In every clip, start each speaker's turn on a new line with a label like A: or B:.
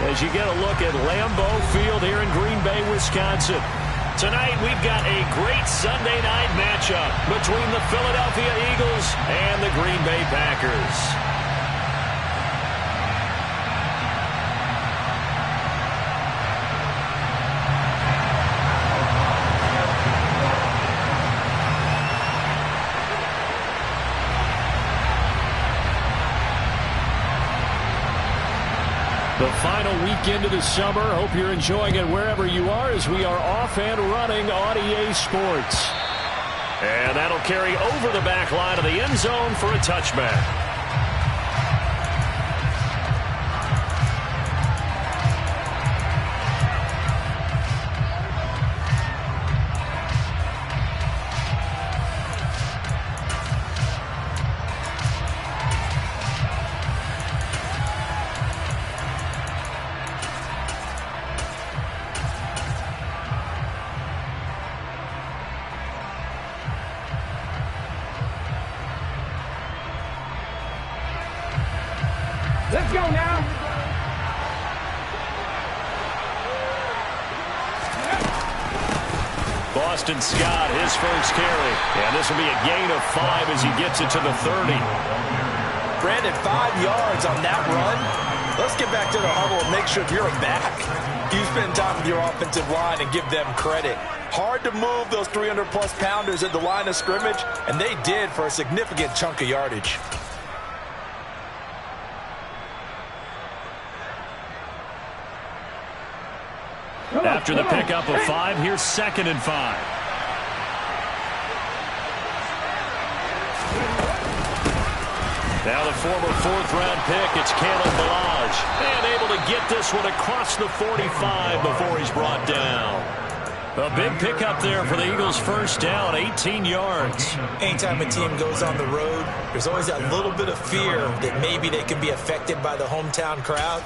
A: as you get a look at Lambeau Field here in Green Bay, Wisconsin. Tonight, we've got a great Sunday night matchup between the Philadelphia Eagles and the Green Bay Packers. The final weekend of the summer. Hope you're enjoying it wherever you are as we are off and running on EA Sports. And that'll carry over the back line of the end zone for a touchback.
B: Let's go now.
A: Boston Scott, his first carry. And this will be a gain of 5 as he gets it to the 30.
C: Brandon, 5 yards on that run. Let's get back to the huddle and make sure if you're a back, you spend time with your offensive line and give them credit. Hard to move those 300-plus pounders at the line of scrimmage, and they did for a significant chunk of yardage.
A: After the pickup of 5, here's 2nd and 5. Now the former 4th-round pick, it's Kalen Ballage. And able to get this one across the 45 before he's brought down. A big pickup there for the Eagles' first down, 18 yards.
C: Anytime a team goes on the road, there's always that little bit of fear that maybe they can be affected by the hometown crowd.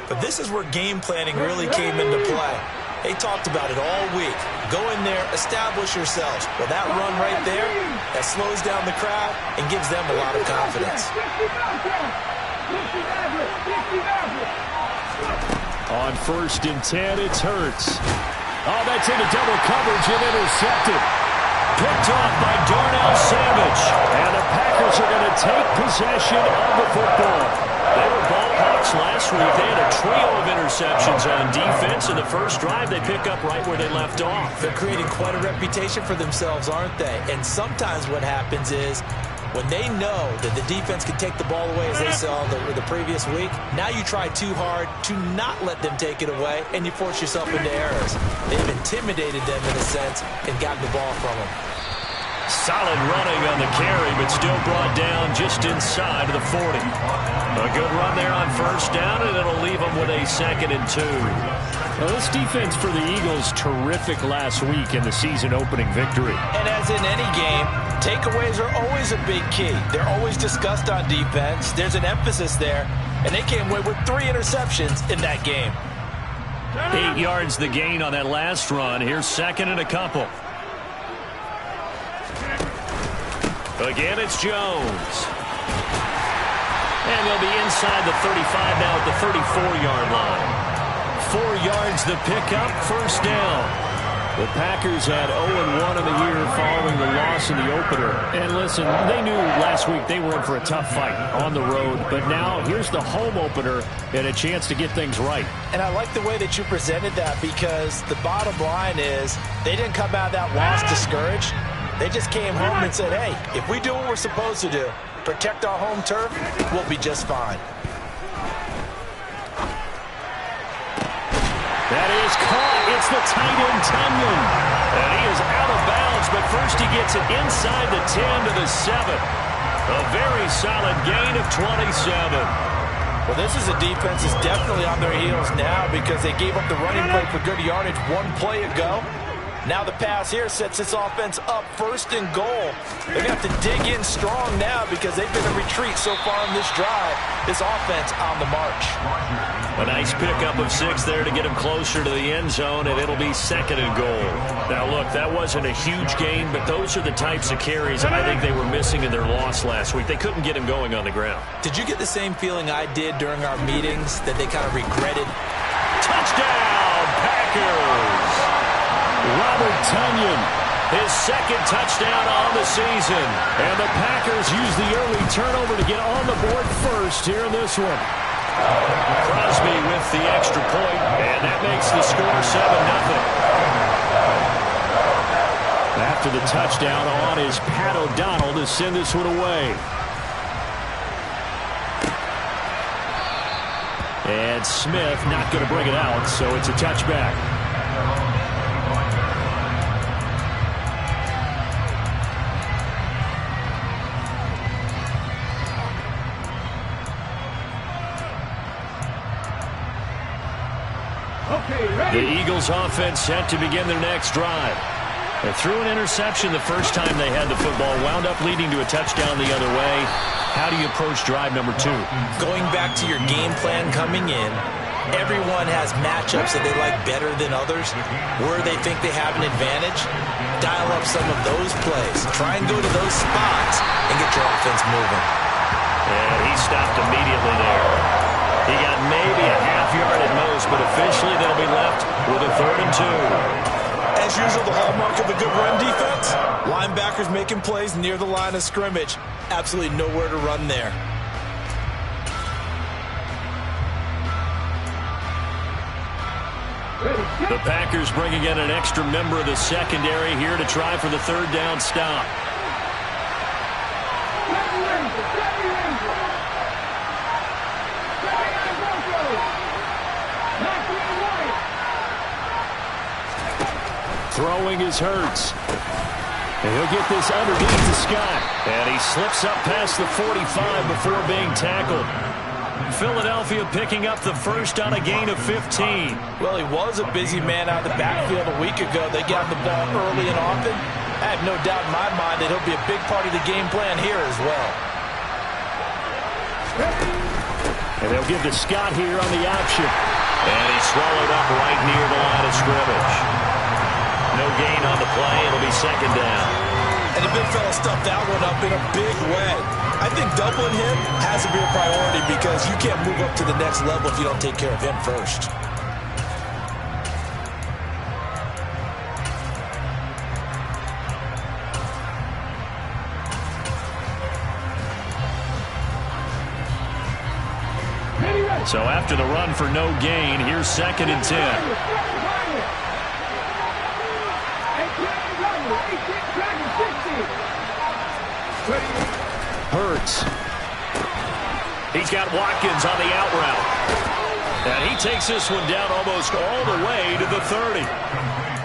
C: But this is where game planning really came into play. They talked about it all week. Go in there, establish yourselves. Well, that run right there, that slows down the crowd and gives them a lot of confidence.
A: On 1st and 10, it's Hurts. Oh, that's into double coverage and intercepted. Picked off by Darnell Savage. And the Packers are going to take possession of the football. They were ball hawks last week. They had a trio of interceptions on defense. In the first drive, they pick up right where they left off.
C: They're creating quite a reputation for themselves, aren't they? And sometimes what happens is when they know that the defense can take the ball away, as they saw the previous week, now you try too hard to not let them take it away, and you force yourself into errors. They've intimidated them in a sense and gotten the ball from them.
A: Solid running on the carry, but still brought down just inside of the 40. A good run there on 1st down, and it'll leave them with a 2nd and 2. Well, this defense for the Eagles, terrific last week in the season-opening victory.
C: And as in any game, takeaways are always a big key. They're always discussed on defense. There's an emphasis there, and they came away with 3 interceptions in that game.
A: 8 yards the gain on that last run. Here's 2nd and a couple. Again, it's Jones. And they'll be inside the 35 now at the 34-yard line. 4 yards the pickup, 1st down. The Packers had 0-1 in the year following the loss in the opener. And listen, they knew last week they were in for a tough fight on the road. But now here's the home opener and a chance to get things right.
C: And I like the way that you presented that, because the bottom line is they didn't come out of that loss discouraged. They just came home and said, hey, if we do what we're supposed to do, protect our home turf, we'll be just fine.
A: That is caught. It's the tight end, Tunyon. And he is out of bounds, but first he gets it inside the 10 to the 7. A very solid gain of 27.
C: Well, this is a defense that's definitely on their heels now, because they gave up the running play for good yardage 1 play ago. Now the pass here sets this offense up 1st and goal. They're going to have to dig in strong now, because they've been in retreat so far in this drive. This offense on the march.
A: A nice pickup of 6 there to get him closer to the end zone, and it'll be 2nd and goal. Now, look, that wasn't a huge gain, but those are the types of carries I think they were missing in their loss last week. They couldn't get him going on the ground.
C: Did you get the same feeling I did during our meetings, that they kind of regretted
A: Touchdown, Packers. Robert Tonyan, his second touchdown on the season. And the Packers use the early turnover to get on the board first here in this one. Crosby with the extra point, and that makes the score 7-0. After the touchdown on is Pat O'Donnell to send this one away. And Smith not going to bring it out, so it's a touchback. The Eagles offense set to begin their next drive. They threw an interception the first time they had the football, wound up leading to a touchdown the other way. How do you approach drive number 2?
C: Going back to your game plan coming in, everyone has matchups that they like better than others. Where they think they have an advantage, dial up some of those plays. Try and go to those spots and get your offense moving.
A: And he stopped immediately there. He got maybe a half yard at most, but officially they'll be left with a 3rd and 2.
C: As usual, the hallmark of a good run defense, linebackers making plays near the line of scrimmage. Absolutely nowhere to run there.
A: The Packers bringing in an extra member of the secondary here to try for the 3rd down stop. Throwing is Hurts. And he'll get this underneath to Scott. And he slips up past the 45 before being tackled. Philadelphia picking up the first on a gain of 15.
C: Well, he was a busy man out of the backfield a week ago. They got the ball early and often. I have no doubt in my mind that he'll be a big part of the game plan here as well.
A: And they'll give to Scott here on the option. And he's swallowed up right near the line of scrimmage. No gain on the play. It'll be 2nd down.
C: And the big fella stuffed that one up in a big way. I think doubling him has to be a priority because you can't move up to the next level if you don't take care of him first.
A: So after the run for no gain, here's 2nd and 10. Hurts. He's got Watkins on the out route. And he takes this one down almost all the way to the 30.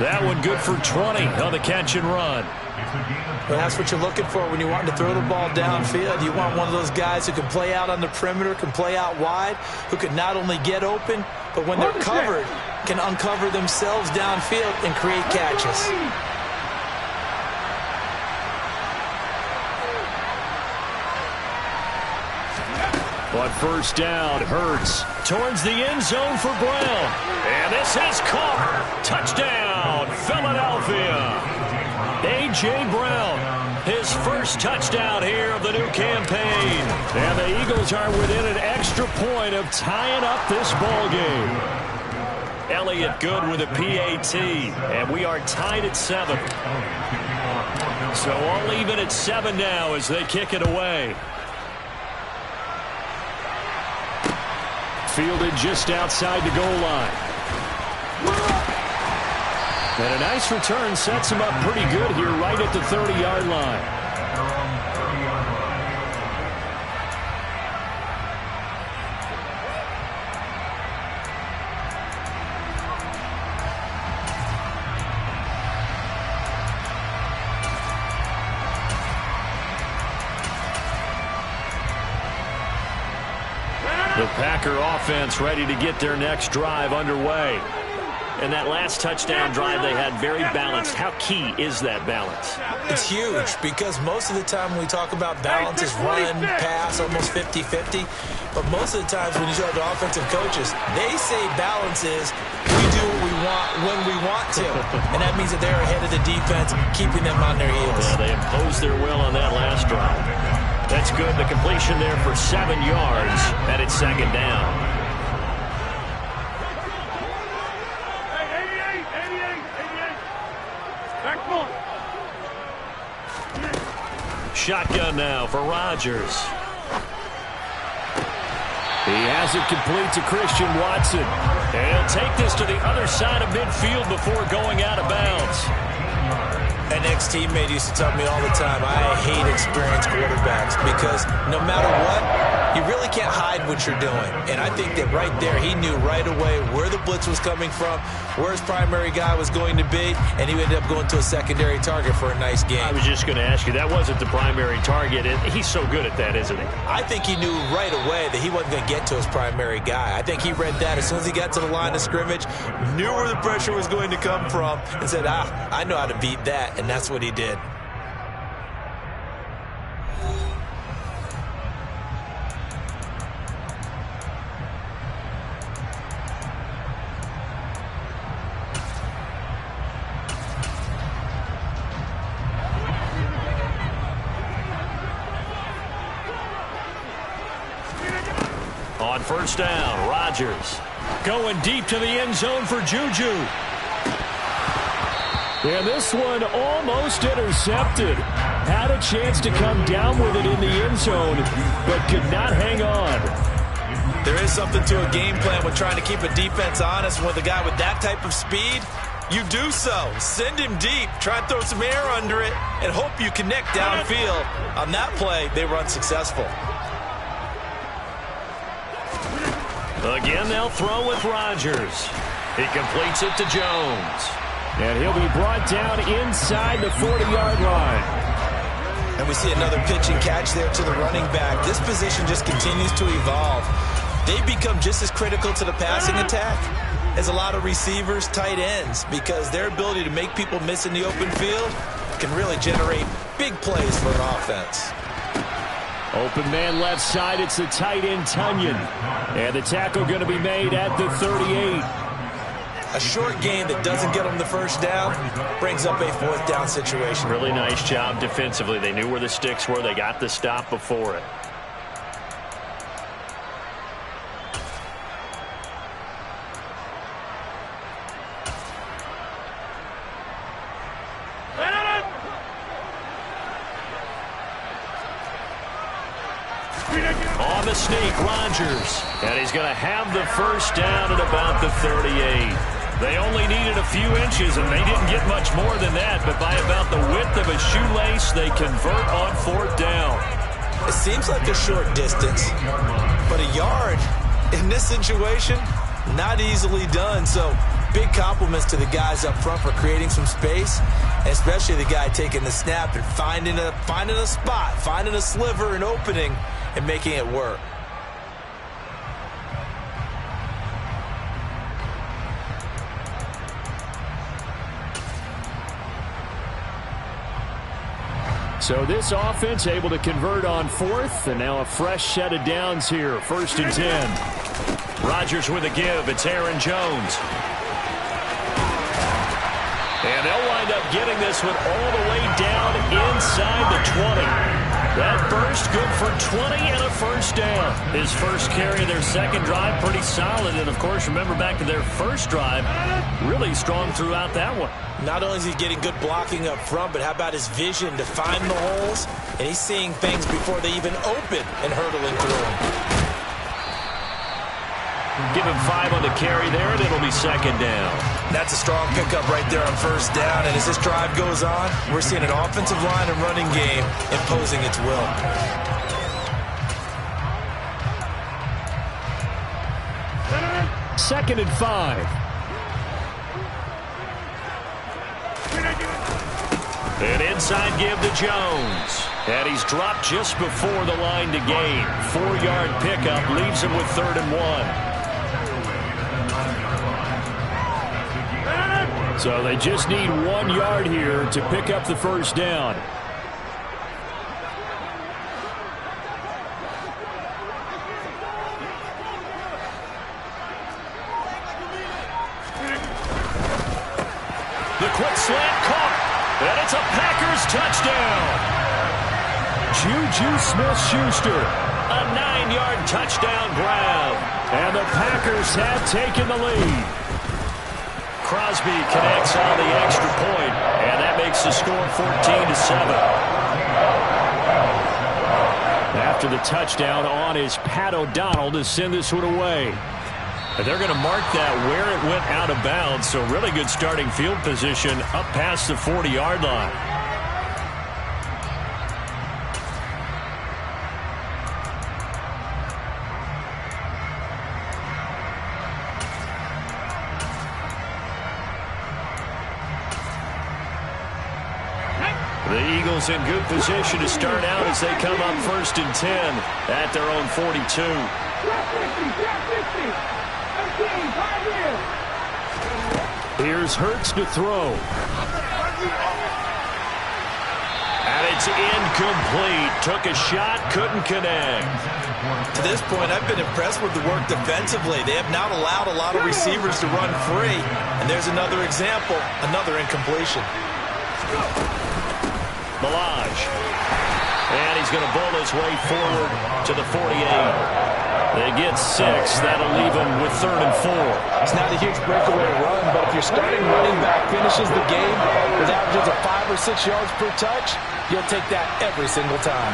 A: That one good for 20 on the catch and run.
C: Well, that's what you're looking for when you want to throw the ball downfield. You want one of those guys who can play out on the perimeter, can play out wide, who can not only get open, but when they're covered, can uncover themselves downfield and create catches.
A: On 1st down, Hurts towards the end zone for Brown. And this is caught. Touchdown, Philadelphia. A.J. Brown, his first touchdown here of the new campaign. And the Eagles are within an extra point of tying up this ball game. Elliott good with a PAT. And we are tied at 7. So all even at 7 now as they kick it away. Fielded just outside the goal line. And a nice return sets him up pretty good here right at the 30-yard line. The Packer offense ready to get their next drive underway. And that last touchdown drive they had very balanced. How key is that balance?
C: It's huge because most of the time when we talk about balance is run, pass, almost 50-50. But most of the times when you talk to offensive coaches, they say balance is we do what we want when we want to. And that means that they're ahead of the defense, keeping them on their heels.
A: Yeah, they imposed their will on that last drive. That's good. The completion there for 7 yards, and it's 2nd down. shotgun now for Rodgers. He has it complete to Christian Watson. And he'll take this to the other side of midfield before going out of bounds.
C: An ex-teammate used to tell me all the time, I hate experienced quarterbacks because no matter what, you really can't hide what you're doing. And I think that right there, he knew right away where the blitz was coming from, where his primary guy was going to be, and he ended up going to a secondary target for a nice game.
A: I was just going to ask you, that wasn't the primary target. He's so good at that, isn't he?
C: I think he knew right away that he wasn't going to get to his primary guy. I think he read that as soon as he got to the line of scrimmage, knew where the pressure was going to come from, and said, I know how to beat that. And that's what he did.
A: On first down, Rodgers going deep to the end zone for Juju. And this one almost intercepted. Had a chance to come down with it in the end zone, but could not hang on.
C: There is something to a game plan when trying to keep a defense honest. With a guy with that type of speed, you do so. Send him deep, try and throw some air under it, and hope you connect downfield. On that play, they were unsuccessful.
A: Again, they'll throw with Rodgers. He completes it to Jones. And he'll be brought down inside the 40-yard line.
C: And we see another pitch and catch there to the running back. This position just continues to evolve. They become just as critical to the passing attack as a lot of receivers, tight ends, because their ability to make people miss in the open field can really generate big plays for an offense.
A: Open man left side, it's the tight end Tunyon. And the tackle going to be made at the 38.
C: A short game that doesn't get them the first down brings up a fourth down situation.
A: Really nice job defensively. They knew where the sticks were. They got the stop before it. On the sneak, Rodgers. And he's going to have the first down at about the 38. They only needed a few inches, and they didn't get much more than that. But by about the width of a shoelace, they convert on fourth down.
C: It seems like a short distance, but a yard in this situation, not easily done. So big compliments to the guys up front for creating some space, and especially the guy taking the snap and finding a spot, finding a sliver, an opening, and making it work.
A: So this offense able to convert on fourth, and now a fresh set of downs here. 1st and 10. Rodgers with a give. It's Aaron Jones. And they'll wind up getting this one all the way down inside the 20. That burst good for 20 and a first down. His first carry of their second drive, pretty solid. And, of course, remember back to their first drive, really strong throughout that one.
C: Not only is he getting good blocking up front, but how about his vision to find the holes? And he's seeing things before they even open and hurdling through them.
A: Give him 5 on the carry there, and it'll be second down.
C: That's a strong pickup right there on first down. And as this drive goes on, we're seeing an offensive line and running game imposing its will.
A: Second and 5. An inside give to Jones. And he's dropped just before the line to gain. 4-yard pickup leaves him with 3rd and 1. So they just need 1 yard here to pick up the first down. The quick slant caught, and it's a Packers touchdown. Juju Smith-Schuster, a 9-yard touchdown grab, and the Packers have taken the lead. Crosby connects on the extra point, and that makes the score 14-7. After the touchdown on is Pat O'Donnell to send this one away. And they're going to mark that where it went out of bounds, so really good starting field position up past the 40-yard line. The Eagles in good position to start out as they come up 1st and 10 at their own 42. Here's Hurts to throw. And it's incomplete. Took a shot, couldn't connect.
C: To this point, I've been impressed with the work defensively. They have not allowed a lot of receivers to run free. And there's another example, another incompletion.
A: Milage. And he's going to bowl his way forward to the 48. They get 6. That'll leave him with 3rd and 4.
C: It's not a huge breakaway run, but if your starting running back finishes the game with averages of 5 or 6 yards per touch, you'll take that every single time.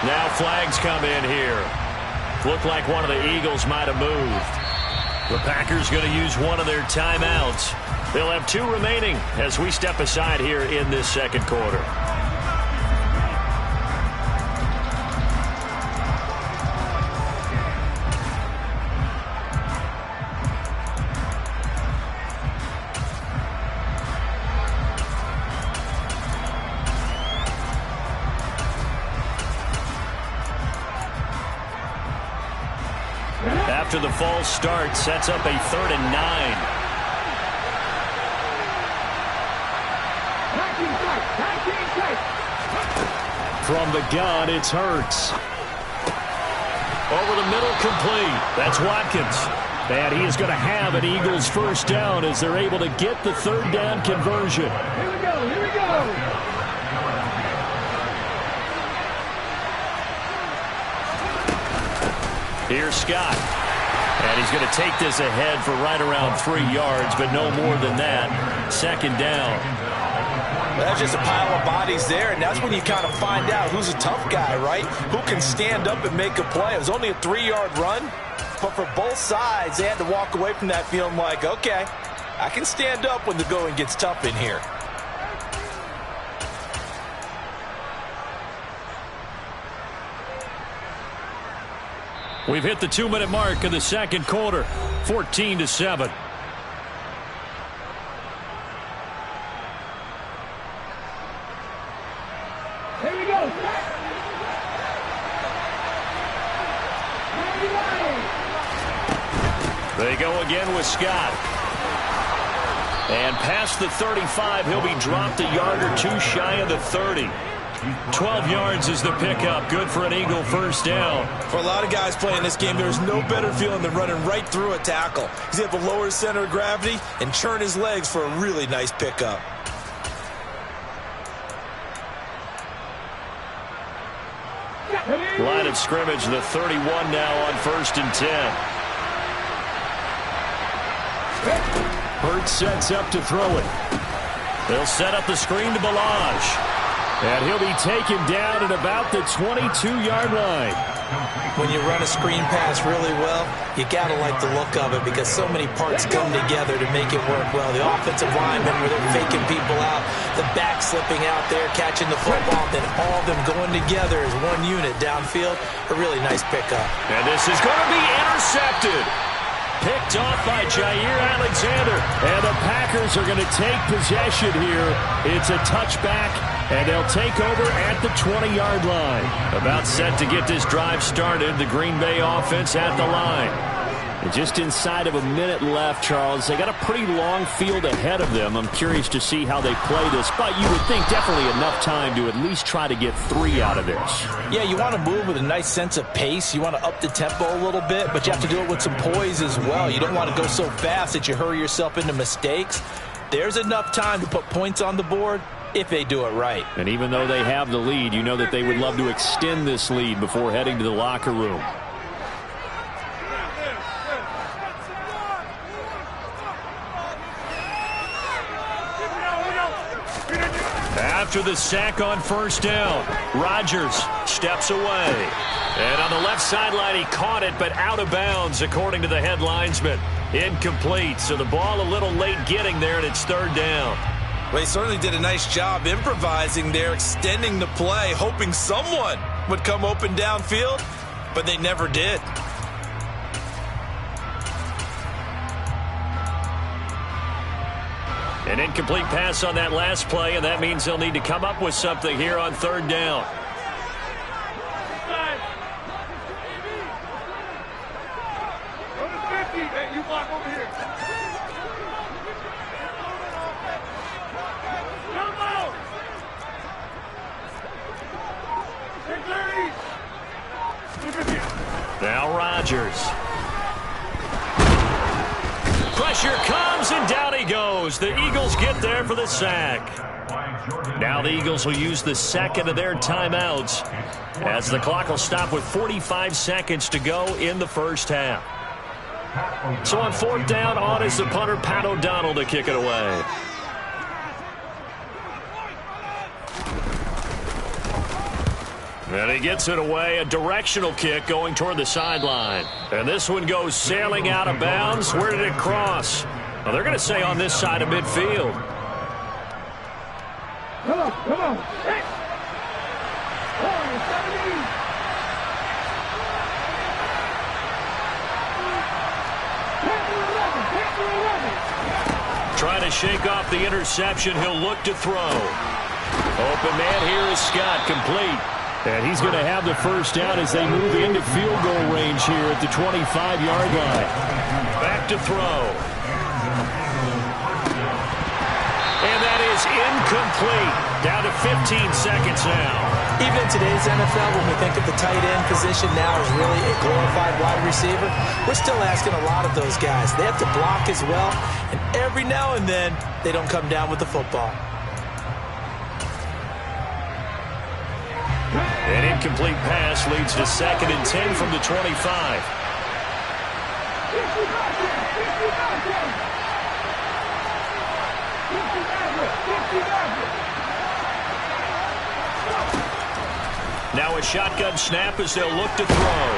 A: Now flags come in here. Looked like one of the Eagles might have moved. The Packers going to use one of their timeouts. They'll have 2 remaining as we step aside here in this second quarter. After the false start, sets up a 3rd and 9. From the gun, it's Hurts. Over the middle, complete. That's Watkins. And he is going to have an Eagles first down as they're able to get the 3rd down conversion.
B: Here we go, here we go.
A: Here's Scott. And he's going to take this ahead for right around 3 yards, but no more than that. 2nd down.
C: That's just a pile of bodies there, and that's when you kind of find out who's a tough guy, right? Who can stand up and make a play. It was only a 3-yard run, but for both sides, they had to walk away from that feeling like, okay, I can stand up when the going gets tough in here.
A: We've hit the 2-minute mark of the second quarter, 14-7.
B: Here we go.
A: They go again with Scott. And past the 35, he'll be dropped a yard or 2 shy of the 30. 12 yards is the pickup. Good for an Eagle first down.
C: For a lot of guys playing this game, there's no better feeling than running right through a tackle. He's able to lower his center of gravity and churn his legs for a really nice pickup.
A: Line of scrimmage, the 31 now on 1st and 10. Hurts sets up to throw it. They'll set up the screen to Milage. And he'll be taken down at about the 22-yard line.
C: When you run a screen pass really well, you got to like the look of it because so many parts come together to make it work well. The offensive linemen where they're faking people out, the back slipping out there, catching the football, then all of them going together as one unit downfield. A really nice pickup.
A: And this is going to be intercepted. Picked off by Jair Alexander. And the Packers are going to take possession here. It's a touchback, and they'll take over at the 20-yard line. About set to get this drive started. The Green Bay offense at the line. And just inside of a minute left, Charles. They got a pretty long field ahead of them. I'm curious to see how they play this. But you would think definitely enough time to at least try to get 3 out of this.
C: Yeah, you want to move with a nice sense of pace. You want to up the tempo a little bit, but you have to do it with some poise as well. You don't want to go so fast that you hurry yourself into mistakes. There's enough time to put points on the board if they do it right.
A: And even though they have the lead, you know that they would love to extend this lead before heading to the locker room. After the sack on first down, Rodgers steps away. And on the left sideline, he caught it, but out of bounds, according to the head linesman. Incomplete, so the ball a little late getting there, and it's third down.
C: Well, he certainly did a nice job improvising there, extending the play, hoping someone would come open downfield, but they never did.
A: An incomplete pass on that last play, and that means they'll need to come up with something here on third down. Now Rodgers. Pressure comes, and down he goes. The Eagles get there for the sack. Now the Eagles will use the second of their timeouts as the clock will stop with 45 seconds to go in the first half. So on fourth down, on is the punter, Pat O'Donnell, to kick it away. And he gets it away, a directional kick going toward the sideline. And this one goes sailing out of bounds. Where did it cross? Well, they're going to say on this side of midfield.
B: Come on, come on. Hey.
A: Trying to shake off the interception. He'll look to throw. Open man here is Scott, complete. And he's going to have the first down as they move into field goal range here at the 25-yard line. Back to throw. And that is incomplete. Down to 15 seconds now.
C: Even in today's NFL, when we think of the tight end position now as really a glorified wide receiver, we're still asking a lot of those guys. They have to block as well, and every now and then, they don't come down with the football.
A: An incomplete pass leads to 2nd and 10 from the 25. Now a shotgun snap as they'll look to throw.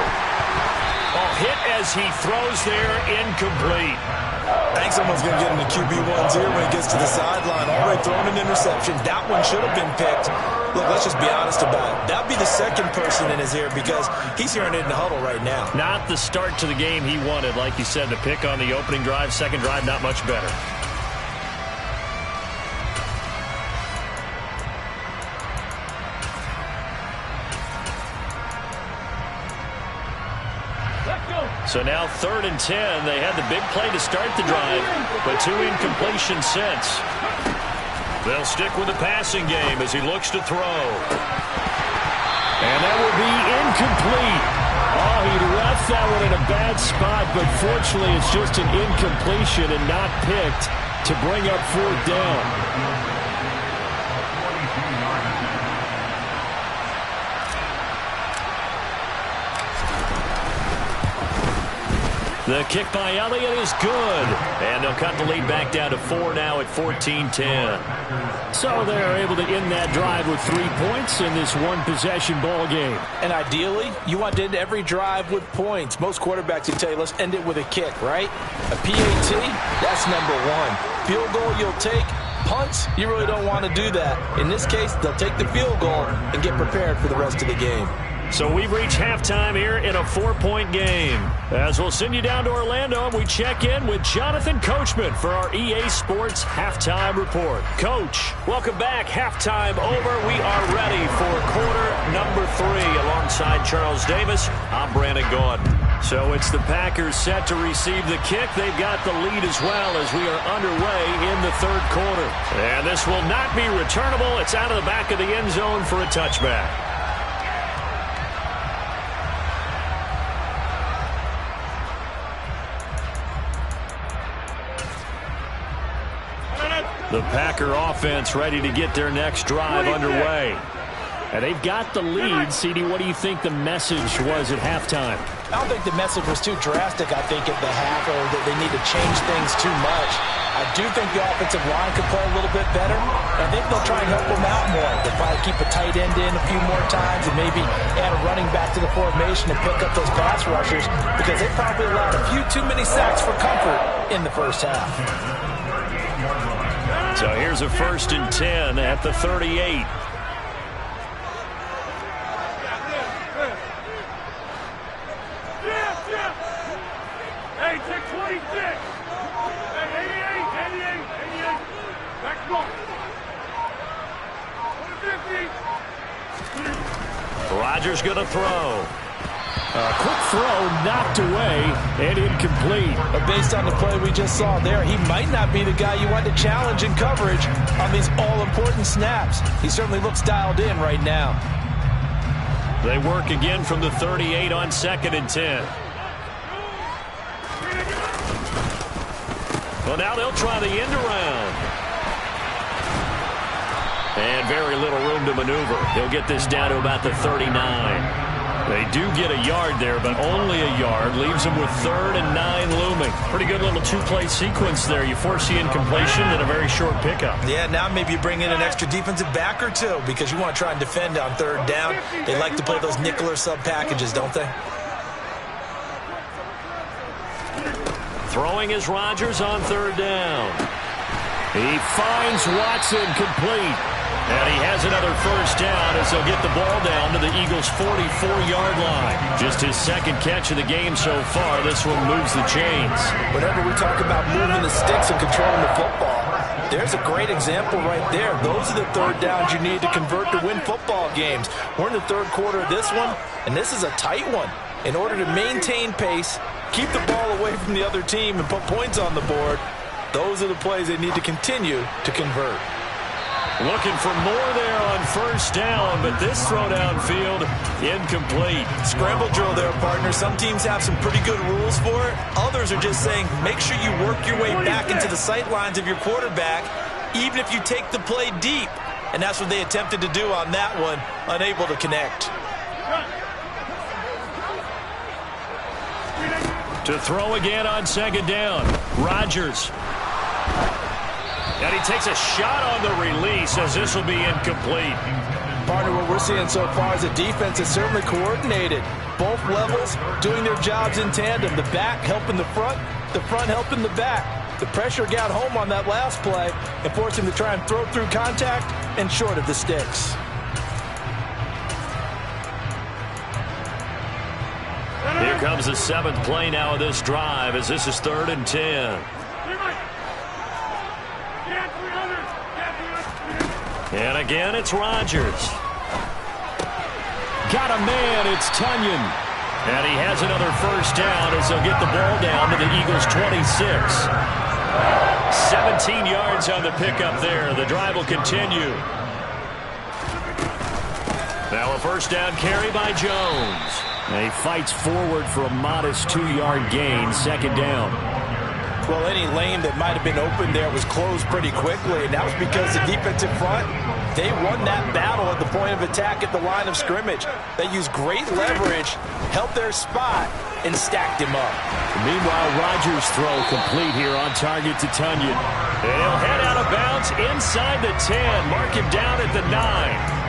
A: Oh, hit as he throws there, incomplete.
C: I think someone's going to get in the QB1's ear when he gets to the sideline. Already thrown an interception. That one should have been picked. Look, let's just be honest about it. That would be the second person in his ear because he's hearing it in the huddle right now.
A: Not the start to the game he wanted. Like you said, the pick on the opening drive, second drive, not much better. So now 3rd and 10. They had the big play to start the drive, but 2 incompletions since. They'll stick with the passing game as he looks to throw. And that will be incomplete. Oh, he left that one in a bad spot, but fortunately it's just an incompletion and not picked to bring up 4th down. The kick by Elliott is good. And they'll cut the lead back down to 4 now at 14-10. So they're able to end that drive with 3 points in this one-possession ball game.
C: And ideally, you want to end every drive with points. Most quarterbacks will tell you, let's end it with a kick, right? A PAT, that's number 1. Field goal you'll take. Punts, you really don't want to do that. In this case, they'll take the field goal and get prepared for the rest of the game.
A: So we've reached halftime here in a 4-point game. As we'll send you down to Orlando, and we check in with Jonathan Coachman for our EA Sports Halftime Report. Coach, welcome back. Halftime over. We are ready for quarter number 3. Alongside Charles Davis, I'm Brandon Gordon. So it's the Packers set to receive the kick. They've got the lead as well as we are underway in the 3rd quarter. And this will not be returnable. It's out of the back of the end zone for a touchback. The Packer offense ready to get their next drive underway. And they've got the lead. CD, what do you think the message was at halftime?
C: I don't think the message was too drastic, I think, at the half, or that they need to change things too much. I do think the offensive line could play a little bit better. I think they'll try and help them out more They'll probably keep a tight end in a few more times and maybe add a running back to the formation and pick up those pass rushers because they probably allowed a few too many sacks for comfort in the first half.
A: So here's a 1st and 10 at the 38.
B: Hey, take 26. Hey, 88. Back block. 50.
A: Rodgers going to throw. A quick throw knocked away and incomplete.
C: But based on the play we just saw there, he might not be the guy you want to challenge in coverage on these all-important snaps. He certainly looks dialed in right now.
A: They work again from the 38 on 2nd and 10. Well, now they'll try the end around. And very little room to maneuver. He'll get this down to about the 39. They do get a yard there, but only a yard. Leaves them with 3rd and 9 looming. Pretty good little two-play sequence there. You force the incompletion and a very short pickup.
C: Yeah, now maybe you bring in an extra defensive back or two because you want to try and defend on 3rd down. They like to play those nickel or sub packages, don't they?
A: Throwing is Rodgers on 3rd down. He finds Watson complete. And he has another 1st down as they'll get the ball down to the Eagles' 44-yard line. Just his 2nd catch of the game so far. This one moves the chains.
C: Whenever we talk about moving the sticks and controlling the football, there's a great example right there. Those are the 3rd downs you need to convert to win football games. We're in the 3rd quarter of this one, and this is a tight one. In order to maintain pace, keep the ball away from the other team, and put points on the board, those are the plays they need to continue to convert.
A: Looking for more there on 1st down, but this throw downfield, incomplete.
C: Scramble drill there, partner. Some teams have some pretty good rules for it. Others are just saying, make sure you work your way back into the sight lines of your quarterback, even if you take the play deep. And that's what they attempted to do on that one, unable to connect.
A: To throw again on 2nd down, Rodgers. And he takes a shot on the release as this will be incomplete.
C: Partner, what we're seeing so far is a defense that's certainly coordinated. Both levels doing their jobs in tandem. The back helping the front helping the back. The pressure got home on that last play and forced him to try and throw through contact and short of the sticks.
A: Here comes the 7th play now of this drive as this is 3rd and 10. And again, it's Rodgers. Got a man, it's Tunyon. And he has another 1st down as they'll get the ball down to the Eagles' 26. 17 yards on the pickup there. The drive will continue. Now a 1st down carry by Jones. And he fights forward for a modest 2-yard gain, 2nd down.
C: Well, any lane that might have been open there was closed pretty quickly, and that was because the defensive front, they won that battle at the point of attack at the line of scrimmage. They used great leverage, helped their spot, and stacked him up.
A: Meanwhile, Rodgers' throw complete here on target to Tunyon. And he'll head out of bounds inside the 10, mark him down at the 9.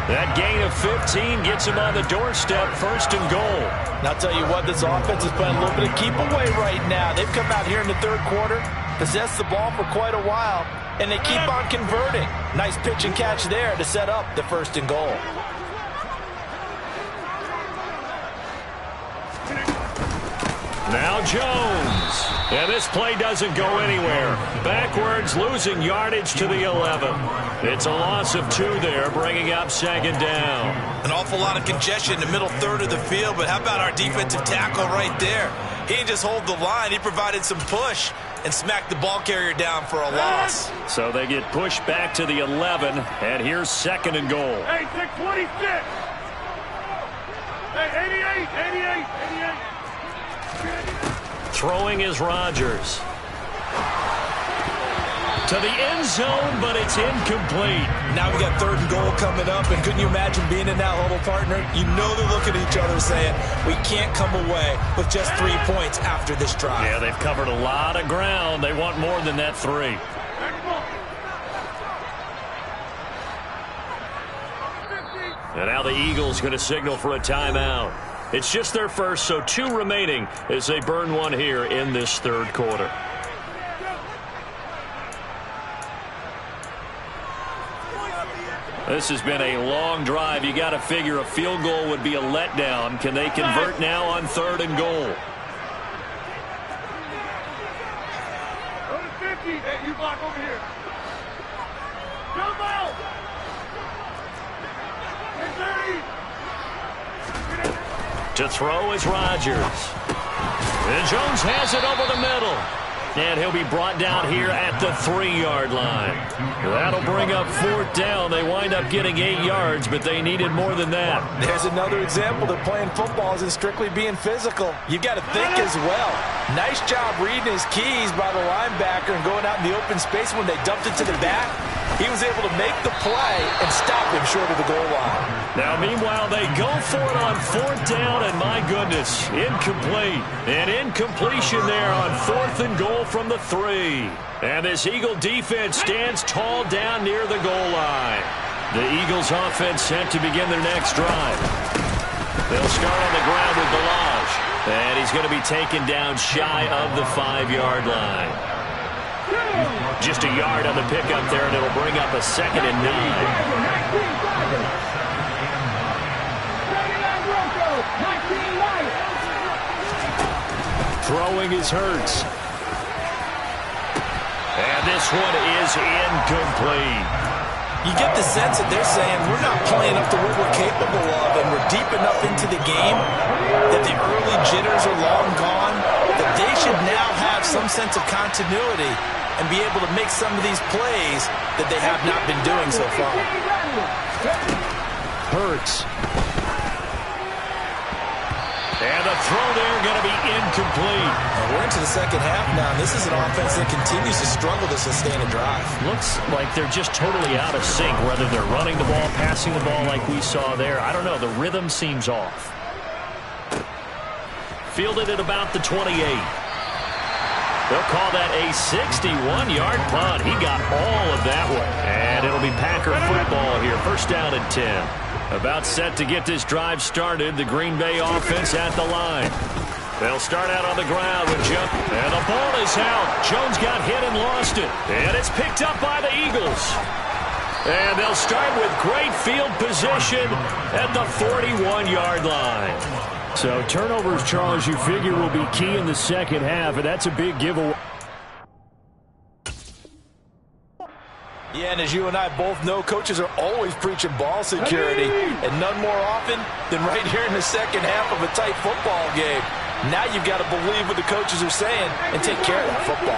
A: That gain of 15 gets him on the doorstep, 1st and goal.
C: And I'll tell you what, this offense is playing a little bit of keep away right now. They've come out here in the 3rd quarter, possessed the ball for quite a while, and they keep on converting. Nice pitch and catch there to set up the 1st and goal.
A: Now Jones. And this play doesn't go anywhere. Backwards, losing yardage to the 11. It's a loss of 2 there, bringing up 2nd down.
C: An awful lot of congestion in the middle 3rd of the field, but how about our defensive tackle right there? He didn't just hold the line, he provided some push and smacked the ball carrier down for a loss.
A: So they get pushed back to the 11, and here's 2nd and goal.
B: Hey, take 26. Hey, 88.
A: Throwing is Rodgers. To the end zone, but it's incomplete.
C: Now we got 3rd and goal coming up, and couldn't you imagine being in that huddle, partner? You know they're looking at each other saying, we can't come away with just 3 points after this drive.
A: Yeah, they've covered a lot of ground. They want more than that 3. And now the Eagles going to signal for a timeout. It's just their first, so 2 remaining as they burn one here in this third quarter. This has been a long drive. You got to figure a field goal would be a letdown. Can they convert now on 3rd and goal?
B: Go to 50. Hey, you block over here. Jump out.
A: To throw is Rodgers. And Jones has it over the middle. And he'll be brought down here at the 3-yard line. That'll bring up 4th down. They wind up getting 8 yards, but they needed more than that.
C: There's another example that playing football isn't strictly being physical. You got to think as well. Nice job reading his keys by the linebacker and going out in the open space. When they dumped it to the back, he was able to make the play and stop him short of the goal line.
A: Now, meanwhile, they go for it on 4th down, and my goodness, incomplete. An incompletion there on 4th and goal from the 3. And this Eagle defense stands tall down near the goal line. The Eagles offense set to begin their next drive. They'll start on the ground with Balaj. And he's going to be taken down shy of the 5-yard line. Just a yard on the pickup there, and it'll bring up a 2nd and 9. Throwing is Hurts. And this one is incomplete.
C: You get the sense that they're saying we're not playing up to what we're capable of, and we're deep enough into the game that the early jitters are long gone, that they should now have some sense of continuity and be able to make some of these plays that they have not been doing so far.
A: Hurts. And the throw there going to be incomplete.
C: We're into the second half now, and this is an offense that continues to struggle to sustain a drive.
A: Looks like they're just totally out of sync, whether they're running the ball, passing the ball like we saw there. I don't know. The rhythm seems off. Fielded at about the 28. They'll call that a 61-yard punt. He got all of that one. And it'll be Packer football here. 1st down and 10. About set to get this drive started. The Green Bay offense at the line. They'll start out on the ground with Jones. And the ball is out. Jones got hit and lost it. And it's picked up by the Eagles. And they'll start with great field position at the 41-yard line. So turnovers, Charles, you figure will be key in the second half, and that's a big giveaway.
C: Yeah, and as you and I both know, coaches are always preaching ball security, and none more often than right here in the second half of a tight football game. Now you've got to believe what the coaches are saying and take care of that football.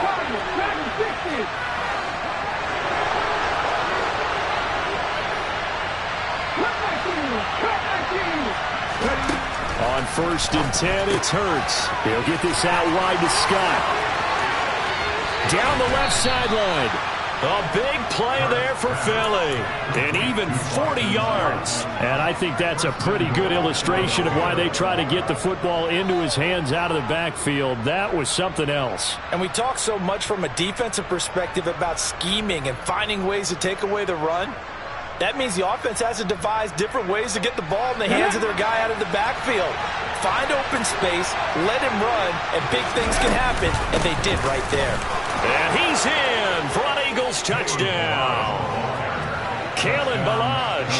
A: On 1st and 10, it's Hurts. He'll get this out wide to Scott. Down the left sideline. A big play there for Philly. And even 40 yards. And I think that's a pretty good illustration of why they try to get the football into his hands out of the backfield. That was something else.
C: And we talk so much from a defensive perspective about scheming and finding ways to take away the run. That means the offense has to devise different ways to get the ball in the hands of their guy out of the backfield. Find open space, let him run, and big things can happen, and they did right there.
A: And he's in for an Eagles touchdown. Kalen Balaj,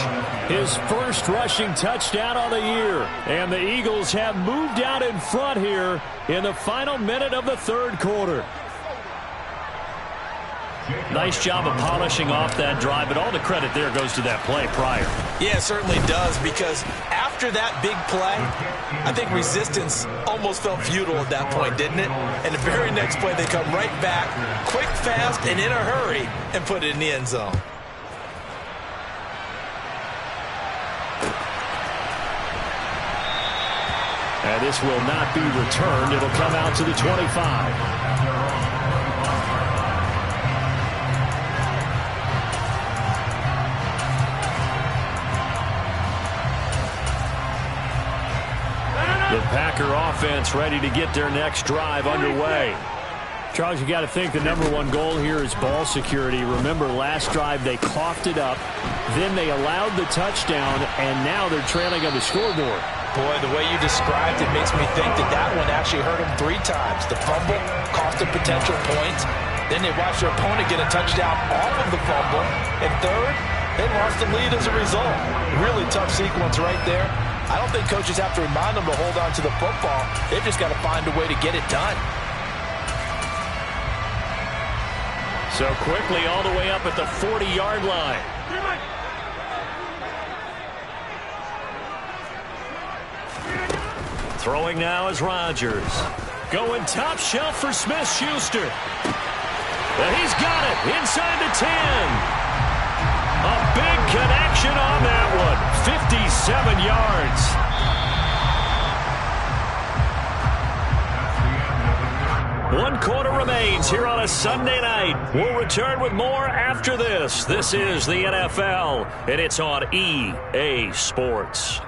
A: his first rushing touchdown of the year. And the Eagles have moved out in front here in the final minute of the third quarter. Nice job of polishing off that drive, but all the credit there goes to that play prior.
C: Yeah, it certainly does, because after that big play, I think resistance almost felt futile at that point, didn't it? And the very next play, they come right back, quick, fast, and in a hurry, and put it in the end zone.
A: And this will not be returned. It'll come out to the 25. The Packer offense ready to get their next drive underway. Charles, you got to think the #1 goal here is ball security. Remember, last drive they coughed it up, then they allowed the touchdown, and now they're trailing on the scoreboard.
C: Boy, the way you described it makes me think that that one actually hurt them 3 times. The fumble cost them potential points. Then they watched their opponent get a touchdown off of the fumble. And third, they lost the lead as a result. Really tough sequence right there. I don't think coaches have to remind them to hold on to the football. They've just got to find a way to get it done.
A: So quickly all the way up at the 40-yard line. Throwing now is Rodgers. Going top shelf for Smith-Schuster. And he's got it inside the 10. A big connection on that one. 57 yards. One quarter remains here on a Sunday night. We'll return with more after this. This is the NFL, and it's on EA Sports.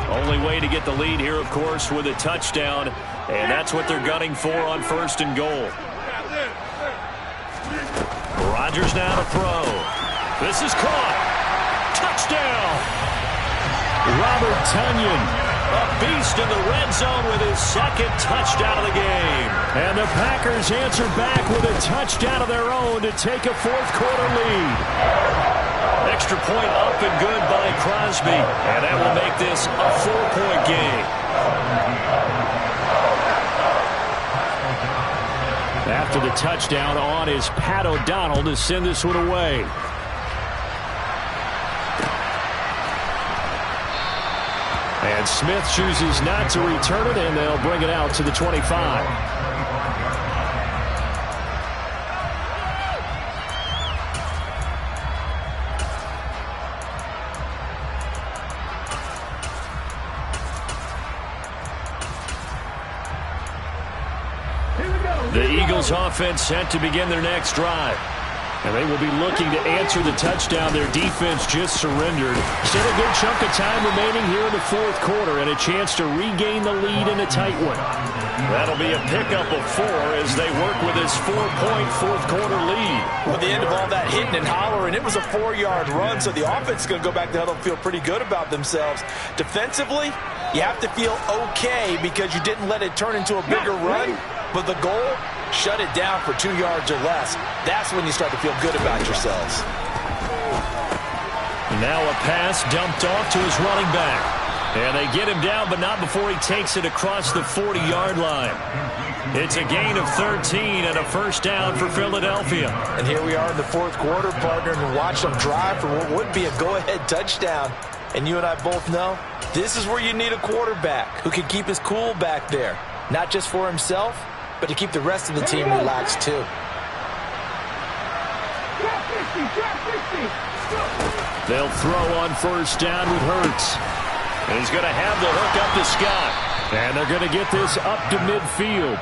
A: Only way to get the lead here, of course, with a touchdown, and that's what they're gunning for on 1st and goal. Rodgers now to throw. This is caught. Touchdown. Robert Tonyan, a beast in the red zone with his 2nd touchdown of the game. And the Packers answer back with a touchdown of their own to take a 4th quarter lead. Extra point up and good by Crosby. And that will make this a 4-point game. After the touchdown, on is Pat O'Donnell to send this one away. And Smith chooses not to return it, and they'll bring it out to the 25. The Eagles offense set to begin their next drive. And they will be looking to answer the touchdown their defense just surrendered. Still a good chunk of time remaining here in the 4th quarter and a chance to regain the lead in a tight one. That'll be a pickup of 4 as they work with this 4-point 4th quarter lead.
C: Well, at the end of all that hitting and hollering, it was a 4-yard run, so the offense is going to go back to huddle and feel pretty good about themselves. Defensively, you have to feel okay because you didn't let it turn into a bigger run. But the goal, shut it down for 2 yards or less. That's when you start to feel good about yourselves.
A: Now a pass dumped off to his running back. And they get him down, but not before he takes it across the 40-yard line. It's a gain of 13 and a 1st down for Philadelphia.
C: And here we are in the 4th quarter, partner, and watch them drive for what would be a go-ahead touchdown. And you and I both know this is where you need a quarterback who can keep his cool back there. Not just for himself, but to keep the rest of the team relaxed too.
A: They'll throw on 1st down with Hurts. And he's going to have the hook up to Scott. And they're going to get this up to midfield.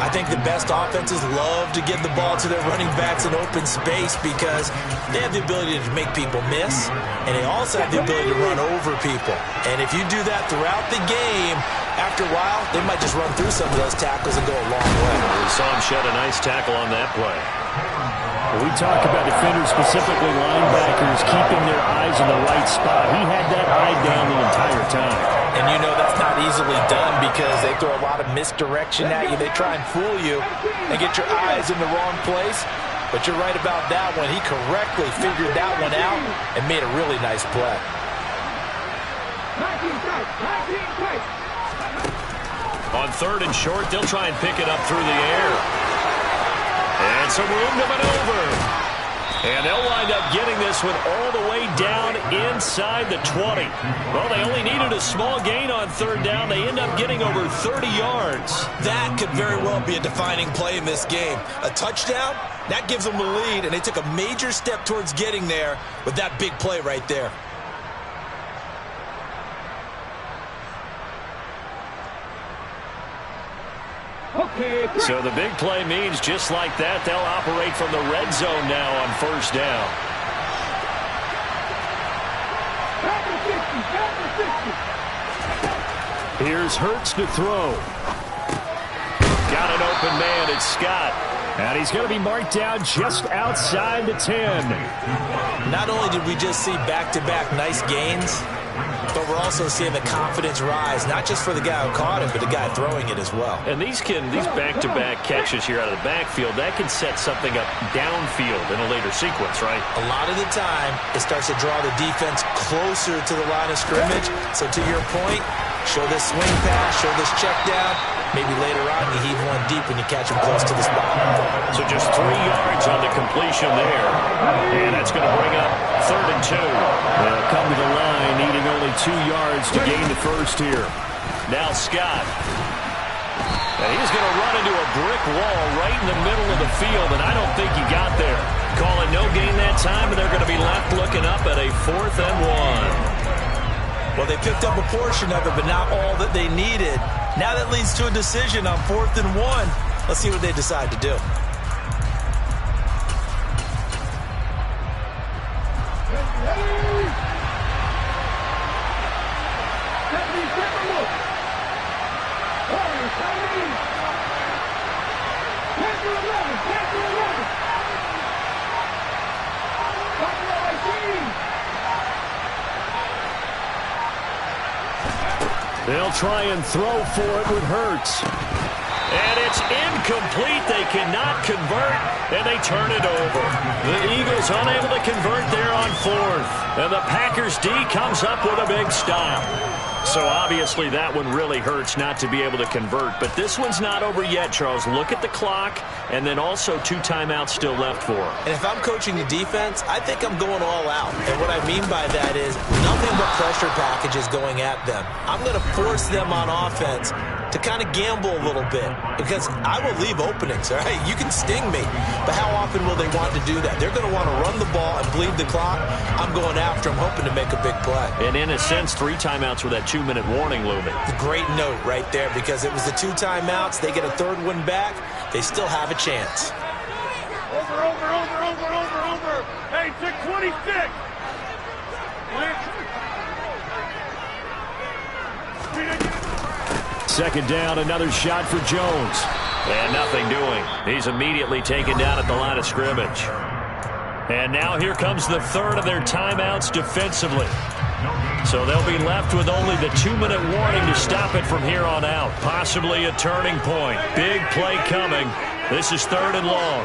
C: I think the best offenses love to get the ball to their running backs in open space because they have the ability to make people miss, and they also have the ability to run over people. And if you do that throughout the game, after a while, they might just run through some of those tackles and go a long way.
A: We saw him shed a nice tackle on that play. We talk about defenders, specifically linebackers, keeping their eyes in the right spot. He had that eye down the entire time.
C: And you know that's not easily done because they throw a lot of misdirection at you. They try and fool you and get your eyes in the wrong place. But you're right about that one. He correctly figured that one out and made a really nice play.
A: On 3rd and short, they'll try and pick it up through the air. And some room to maneuver. And they'll wind up getting this one all the way down inside the 20. Well, they only needed a small gain on 3rd down. They end up getting over 30 yards.
C: That could very well be a defining play in this game. A touchdown, that gives them the lead, and they took a major step towards getting there with that big play right there.
A: So the big play means just like that, they'll operate from the red zone now on first down. Here's Hurts to throw. Got an open man, it's Scott. And he's going to be marked down just outside the 10.
C: Not only did we just see back-to-back nice gains, but we're also seeing the confidence rise, not just for the guy who caught it, but the guy throwing it as well.
A: And these back-to-back catches here out of the backfield, that can set something up downfield in a later sequence, right?
C: A lot of the time, it starts to draw the defense closer to the line of scrimmage. So to your point, show this swing pass, show this check down. Maybe later on you heave one deep when you catch him close to the spot.
A: So just 3 yards on the completion there. And that's going to bring up 3rd and 2. They'll come to the line needing only 2 yards to gain the first here. Now Scott. And he's going to run into a brick wall right in the middle of the field, and I don't think he got there. Call it no gain that time, and they're going to be left looking up at a 4th and 1.
C: Well, they picked up a portion of it, but not all that they needed. Now that leads to a decision on 4th and 1. Let's see what they decide to do.
A: They'll try and throw for it with Hurts. And it's incomplete. They cannot convert, and they turn it over. The Eagles unable to convert there on 4th. And the Packers D comes up with a big stop. So obviously that one really hurts not to be able to convert. But this one's not over yet, Charles. Look at the clock, and then also 2 timeouts still left for them.
C: And if I'm coaching the defense, I think I'm going all out. And what I mean by that is nothing but pressure packages going at them. I'm going to force them on offense to kind of gamble a little bit, because I will leave openings, all right? You can sting me, but how often will they want to do that? They're going to want to run the ball and bleed the clock. I'm going after them, hoping to make a big play.
A: And in a sense, 3 timeouts with that 2-minute warning looming.
C: Great note right there, because it was the 2 timeouts. They get a 3rd one back. They still have a chance.
B: Over. Hey, 626.
A: 2nd down, another shot for Jones. And nothing doing. He's immediately taken down at the line of scrimmage. And now here comes the 3rd of their timeouts defensively. So they'll be left with only the 2-minute warning to stop it from here on out. Possibly a turning point. Big play coming. This is 3rd and long.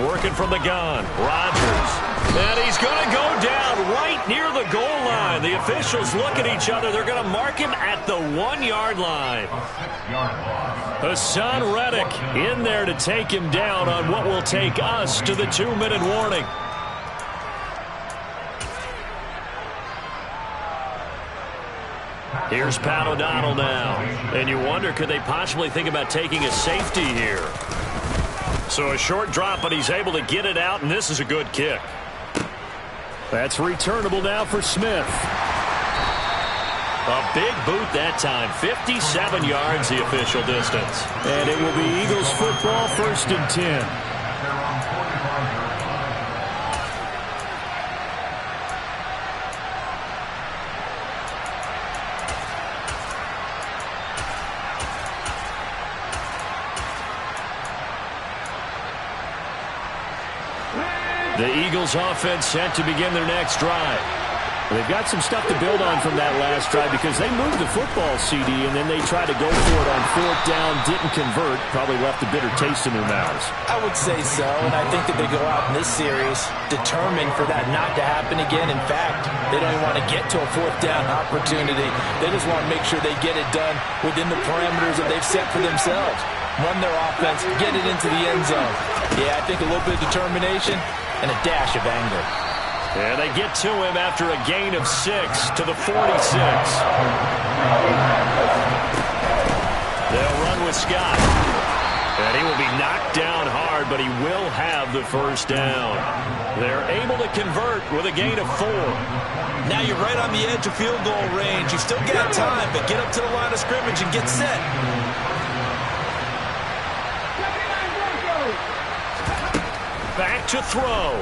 A: Working from the gun. Rodgers. And he's going to go down right near the goal line. The officials look at each other. They're going to mark him at the 1-yard line. Hassan Reddick in there to take him down on what will take us to the 2-minute warning. Here's Pat O'Donnell now. And you wonder, could they possibly think about taking a safety here? So a short drop, but he's able to get it out, and this is a good kick. That's returnable now for Smith. A big boot that time. 57 yards the official distance. And it will be Eagles football, 1st and 10. The Eagles offense set to begin their next drive. They've got some stuff to build on from that last drive, because they moved the football, CD, and then they tried to go for it on 4th down, didn't convert, probably left a bitter taste in their mouths.
C: I would say so, and I think that they go out in this series determined for that not to happen again. In fact, they don't even want to get to a 4th down opportunity. They just want to make sure they get it done within the parameters that they've set for themselves. Run their offense, get it into the end zone. Yeah, I think a little bit of determination and a dash of anger.
A: And they get to him after a gain of 6 to the 46. They'll run with Scott. And he will be knocked down hard, but he will have the 1st down. They're able to convert with a gain of 4.
C: Now you're right on the edge of field goal range. You've still got time, but get up to the line of scrimmage and get set.
A: to throw.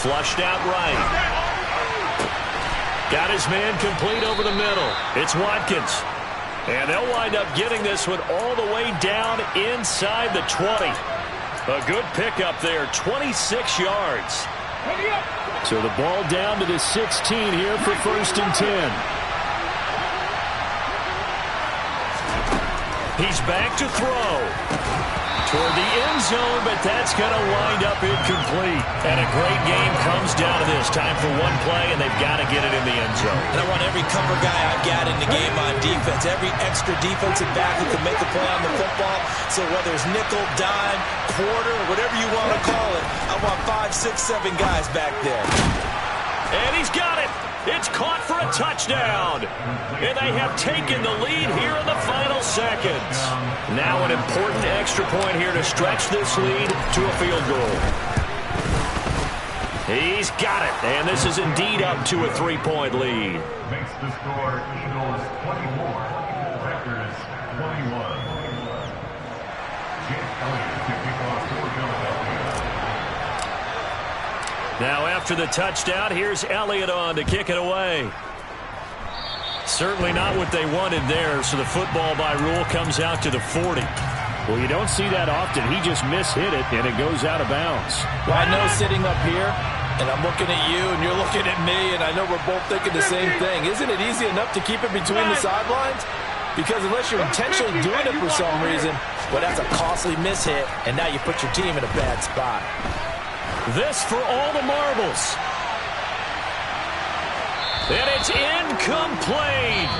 A: Flushed out right. Got his man complete over the middle. It's Watkins. And they'll wind up getting this one all the way down inside the 20. A good pickup there, 26 yards. So the ball down to the 16 here for 1st and 10. He's back to throw. Toward the end zone, but that's going to wind up incomplete. And a great game comes down to this. Time for one play, and they've got to get it in the end zone.
C: And I want every cover guy I've got in the game on defense, every extra defensive back who can make a play on the football. So whether it's nickel, dime, quarter, whatever you want to call it, I want 5, 6, 7 guys back there.
A: And he's got it. It's caught for a touchdown. And they have taken the lead here in the final seconds. Now an important extra point here to stretch this lead to a field goal. He's got it. And this is indeed up to a 3-point lead.
B: Makes the score Eagles 24, Packers 21. Jake Elliott to kick off for Philadelphia.
A: Now after the touchdown, here's Elliott on to kick it away. Certainly not what they wanted there, so the football by rule comes out to the 40. Well, you don't see that often. He just mishit it, and it goes out of bounds.
C: Well, I know sitting up here, and I'm looking at you, and you're looking at me, and I know we're both thinking the same thing. Isn't it easy enough to keep it between the sidelines? Because unless you're intentionally doing it for some reason, well, that's a costly mishit, and now you put your team in a bad spot.
A: This for all the marbles. And it's incomplete.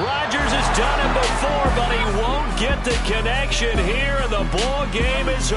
A: Rodgers has done it before, but he won't get the connection here, and the ball game is over.